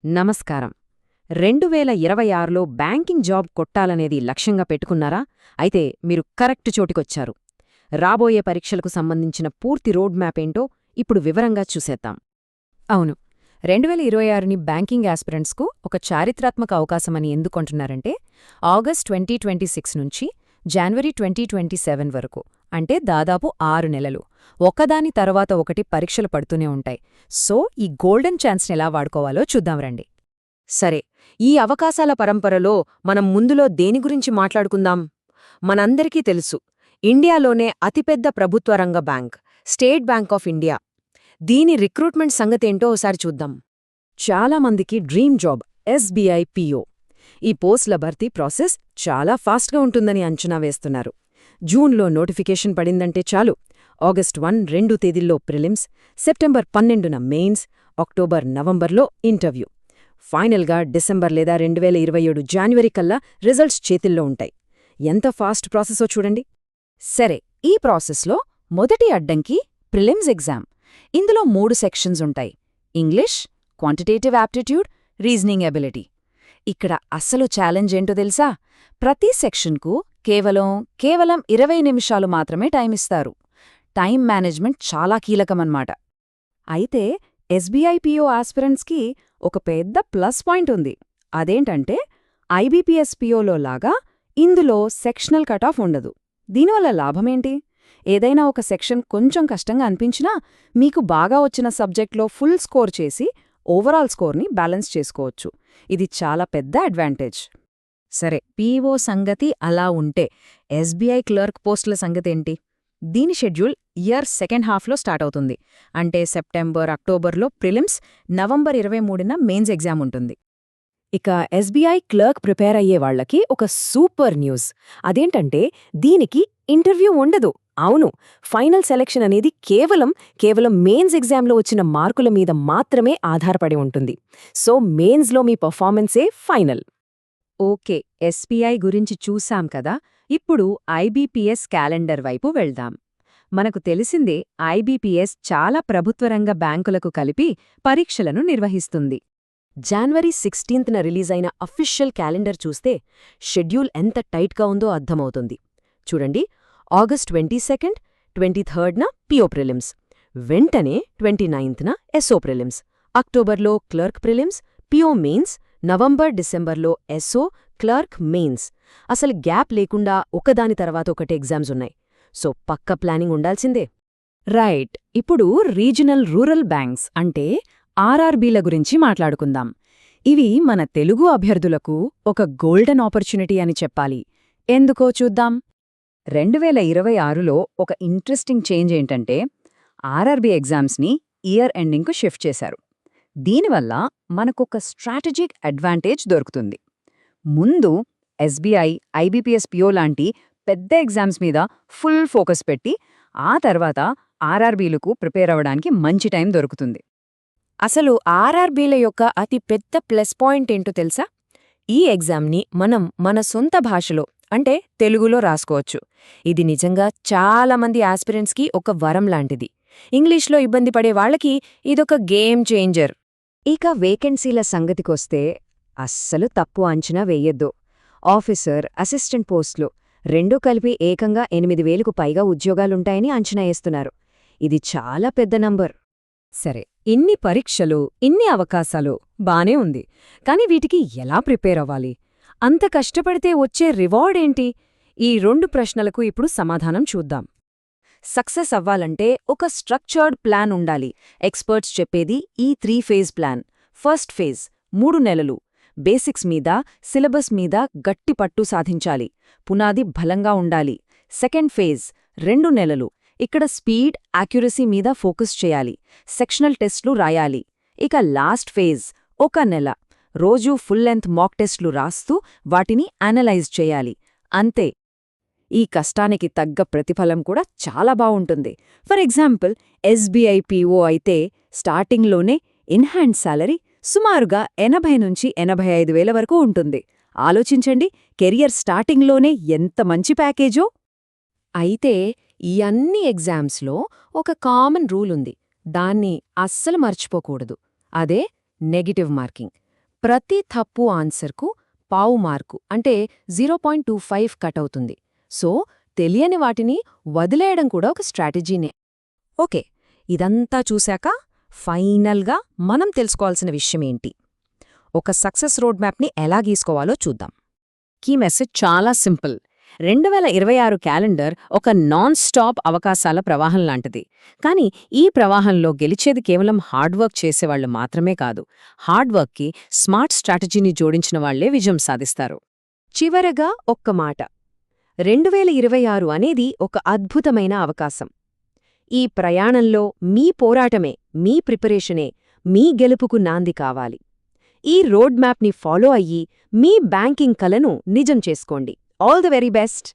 నమస్కారం. 2026లో banking job కొట్టాలనేది లక్ష్యంగా పెట్టుకున్నారా? అయితే మీరు కరెక్ట్ చోటికొచ్చారు. రాబోయే పరీక్షలకు సంబంధించిన పూర్తి రోడ్ మ్యాప్ ఏంటో ఇప్పుడు వివరంగా చూసేద్దాం. అవును, 2026ని బ్యాంకింగ్ ఆస్పిరెంట్స్కు ఒక చారిత్రాత్మక అవకాశమని ఎందుకంటున్నారంటే, ఆగస్ట్ 2026 నుంచి జనవరి 2027 వరకు, అంటే దాదాపు 6 నెలలు, ఒకదాని తర్వాత ఒకటి పరీక్షలు పడుతూనే ఉంటాయి. సో ఈ గోల్డెన్ ఛాన్స్ని ఎలా వాడుకోవాలో చూద్దాం రండి. సరే, ఈ అవకాశాల పరంపరలో మనం ముందులో దేని గురించి మాట్లాడుకుందాం? మనందరికీ తెలుసు, ఇండియాలోనే అతిపెద్ద ప్రభుత్వ రంగ bank state bank of India. దీని రిక్రూట్మెంట్ సంగతేంటో ఓసారి చూద్దాం. చాలామందికి డ్రీమ్ జాబ్ ఎస్బీఐ పిఓ. ఈ పోస్టుల భర్తీ ప్రాసెస్ చాలా ఫాస్ట్గా ఉంటుందని అంచనా వేస్తున్నారు. జూన్లో నోటిఫికేషన్ పడిందంటే చాలు, ఆగస్ట్ 1-2 తేదీల్లో ప్రిలిమ్స్, సెప్టెంబర్ 12న మెయిన్స్, అక్టోబర్ నవంబర్లో ఇంటర్వ్యూ. ఫైనల్గా డిసెంబర్ లేదా 2027 జాన్వరి కల్లా రిజల్ట్స్ చేతిల్లో ఉంటాయి. ఎంత ఫాస్ట్ ప్రాసెసో చూడండి. సరే, ఈ ప్రాసెస్లో మొదటి అడ్డంకి ప్రిలిమ్స్ ఎగ్జామ్. ఇందులో 3 సెక్షన్స్ ఉంటాయి: English, quantitative aptitude, reasoning ability. ఇక్కడ అస్సలు ఛాలెంజ్ ఏంటో తెలుసా? ప్రతి సెక్షన్కు కేవలం 20 నిమిషాలు మాత్రమే టైం ఇస్తారు. టైం మేనేజ్మెంట్ చాలా కీలకమన్నమాట. అయితే ఎస్బీఐ పిఓ ఆస్పిరెంట్స్కి ఒక పెద్ద ప్లస్ పాయింట్ ఉంది. అదేంటంటే, ఐబీపీఎస్ పిఓలో లాగా ఇందులో సెక్షనల్ కటాఫ్ ఉండదు. దీనివల్ల లాభమేంటి? ఏదైనా ఒక సెక్షన్ కొంచెం కష్టంగా అనిపించినా మీకు బాగా వచ్చిన సబ్జెక్ట్లో ఫుల్ స్కోర్ చేసి ఓవరాల్ స్కోర్ని బ్యాలెన్స్ చేసుకోవచ్చు. ఇది చాలా పెద్ద అడ్వాంటేజ్. సరే, పీఓ సంగతి అలా ఉంటే ఎస్బీఐ క్లర్క్ పోస్టుల సంగతేంటి? దీని షెడ్యూల్ ఇయర్ సెకండ్ హాఫ్లో స్టార్ట్ అవుతుంది. అంటే సెప్టెంబర్, అక్టోబర్లో ప్రిలిమ్స్, నవంబర్ 23న మెయిన్స్ ఎగ్జామ్ ఉంటుంది. ఇక ఎస్బీఐ క్లర్క్ ప్రిపేర్ అయ్యే వాళ్లకి ఒక సూపర్ న్యూస్. అదేంటంటే, దీనికి ఇంటర్వ్యూ ఉండదు. అవును, ఫైనల్ సెలెక్షన్ అనేది కేవలం మెయిన్స్ ఎగ్జామ్లో వచ్చిన మార్కుల మీద మాత్రమే ఆధారపడి ఉంటుంది. సో మెయిన్స్లో మీ పర్ఫార్మెన్సే ఫైనల్. ఓకే, ఎస్బీఐ గురించి చూశాం కదా. ఇప్పుడు ఐబీపీఎస్ క్యాలెండర్ వైపు వెళ్దాం. మనకు తెలిసిందే, ఐబీపీఎస్ చాలా ప్రభుత్వరంగ బ్యాంకులకు కలిపి పరీక్షలను నిర్వహిస్తుంది. జనవరి 16న రిలీజైన అఫీషియల్ క్యాలెండర్ చూస్తే షెడ్యూల్ ఎంత టైట్గా ఉందో అర్థమవుతుంది. చూడండి, ఆగస్ట్ 22, 23న పిఓ ప్రిలిమ్స్, వెంటనే 29న ఎస్ఓ ప్రిలిమ్స్, అక్టోబర్లో clerk prelims, PO mains, November, డిసెంబర్లో ఎస్ఓ, క్లర్క్, మెయిన్స్. అసలు గ్యాప్ లేకుండా ఒకదాని తర్వాత ఒకటి ఎగ్జామ్స్ ఉన్నాయి. సో పక్క ప్లానింగ్ ఉండాల్సిందే. రైట్, ఇప్పుడు రీజనల్ రూరల్ బ్యాంక్స్ అంటే ఆర్ఆర్బీల గురించి మాట్లాడుకుందాం. ఇవి మన తెలుగు అభ్యర్థులకు ఒక గోల్డెన్ ఆపర్చునిటీ అని చెప్పాలి. ఎందుకో చూద్దాం. 2026లో ఒక ఇంట్రెస్టింగ్ చేంజ్ ఏంటంటే, ఆర్ఆర్బీ ఎగ్జామ్స్ని ఇయర్ ఎండింగ్కు షిఫ్ట్ చేశారు. దీనివల్ల మనకొక స్ట్రాటజిక్ అడ్వాంటేజ్ దొరుకుతుంది. ముందు ఎస్బీఐ, ఐబీపీఎస్ పిఓ లాంటి పెద్ద ఎగ్జామ్స్ మీద ఫుల్ ఫోకస్ పెట్టి, ఆ తర్వాత ఆర్ఆర్బీలకు ప్రిపేర్ అవ్వడానికి మంచి టైం దొరుకుతుంది. అసలు ఆర్ఆర్బీల యొక్క అతి పెద్ద ప్లస్ పాయింట్ ఏంటో తెలుసా? ఈ ఎగ్జామ్ని మనం మన సొంత భాషలో, అంటే తెలుగులో రాసుకోవచ్చు. ఇది నిజంగా చాలామంది ఆస్పిరెంట్స్కి ఒక వరం లాంటిది. ఇంగ్లీష్లో ఇబ్బంది పడే వాళ్లకి ఇదొక గేమ్ చేంజర్. ఇక వేకెన్సీల సంగతికొస్తే అస్సలు తక్కువ అంచనా వేయొద్దు. ఆఫీసర్, అసిస్టెంట్ పోస్టులు రెండూ కలిపి ఏకంగా 8,000కు పైగా ఉద్యోగాలుంటాయని అంచనా వేస్తున్నారు. ఇది చాలా పెద్ద నంబర్. సరే, ఇన్ని పరీక్షలు, ఇన్ని అవకాశాలు బానే ఉంది. కాని వీటికి ఎలా ప్రిపేర్ అవ్వాలి? అంత కష్టపడితే వచ్చే రివార్డ్ ఏంటి? ఈ 2 ప్రశ్నలకు ఇప్పుడు సమాధానం చూద్దాం. సక్సెస్ అవ్వాలంటే ఒక స్ట్రక్చర్డ్ ప్లాన్ ఉండాలి. ఎక్స్పర్ట్స్ చెప్పేది ఈ 3 ఫేజ్ ప్లాన్. ఫస్ట్ ఫేజ్ 3 నెలలు. బేసిక్స్ మీద, సిలబస్ మీద గట్టి పట్టు సాధించాలి. పునాది బలంగా ఉండాలి. సెకండ్ ఫేజ్ 2 నెలలు. ఇక్కడ స్పీడ్, యాక్యురసీ మీద ఫోకస్ చేయాలి. సెక్షనల్ టెస్ట్లు రాయాలి. ఇక లాస్ట్ ఫేజ్ 1 నెల. రోజూ ఫుల్ లెంత్ మాక్ టెస్ట్లు రాస్తూ వాటిని అనలైజ్ చేయాలి. అంతే. ఈ కష్టానికి తగ్గ ప్రతిఫలం కూడా చాలా బావుంటుంది. ఫర్ ఎగ్జాంపుల్, ఎస్బీఐ పిఓ అయితే స్టార్టింగ్లోనే ఇన్హ్యాండ్ సాలరీ సుమారుగా 80 నుంచి 85,000 వరకు ఉంటుంది. ఆలోచించండి, కెరియర్ స్టార్టింగ్లోనే ఎంత మంచి ప్యాకేజో! అయితే ఈ అన్ని ఎగ్జామ్స్లో ఒక కామన్ రూల్ ఉంది. దాన్ని అస్సలు మర్చిపోకూడదు. అదే నెగెటివ్ మార్కింగ్. ప్రతి తప్పు ఆన్సర్కు పావు మార్కు అంటే 0.25 కట్ అవుతుంది. సో తెలియని వాటిని వదిలేయడం కూడా ఒక స్ట్రాటజీనే. ఓకే, ఇదంతా చూశాక ఫైనల్గా మనం తెలుసుకోవాల్సిన విషయమేంటి? ఒక సక్సెస్ రోడ్ మ్యాప్ని ఎలా గీసుకోవాలో చూద్దాం. కీ మెసేజ్ చాలా సింపుల్. 2026 క్యాలెండర్ ఒక నాన్ స్టాప్ అవకాశాల ప్రవాహం లాంటిది. కానీ ఈ ప్రవాహంలో గెలిచేది కేవలం హార్డ్వర్క్ చేసేవాళ్లు మాత్రమే కాదు. హార్డ్వర్క్కి స్మార్ట్ స్ట్రాటజీని జోడించిన వాళ్లే విజయం సాధిస్తారు. చివరగా ఒక్క మాట, 2026 అనేది ఒక అద్భుతమైన అవకాశం. ఈ ప్రయాణంలో మీ పోరాటమే, మీ ప్రిపరేషనే మీ గెలుపుకు నాంది కావాలి. ఈ రోడ్ మ్యాప్ని ఫాలో అయ్యి మీ బ్యాంకింగ్ కలను నిజం చేసుకోండి. All the very best.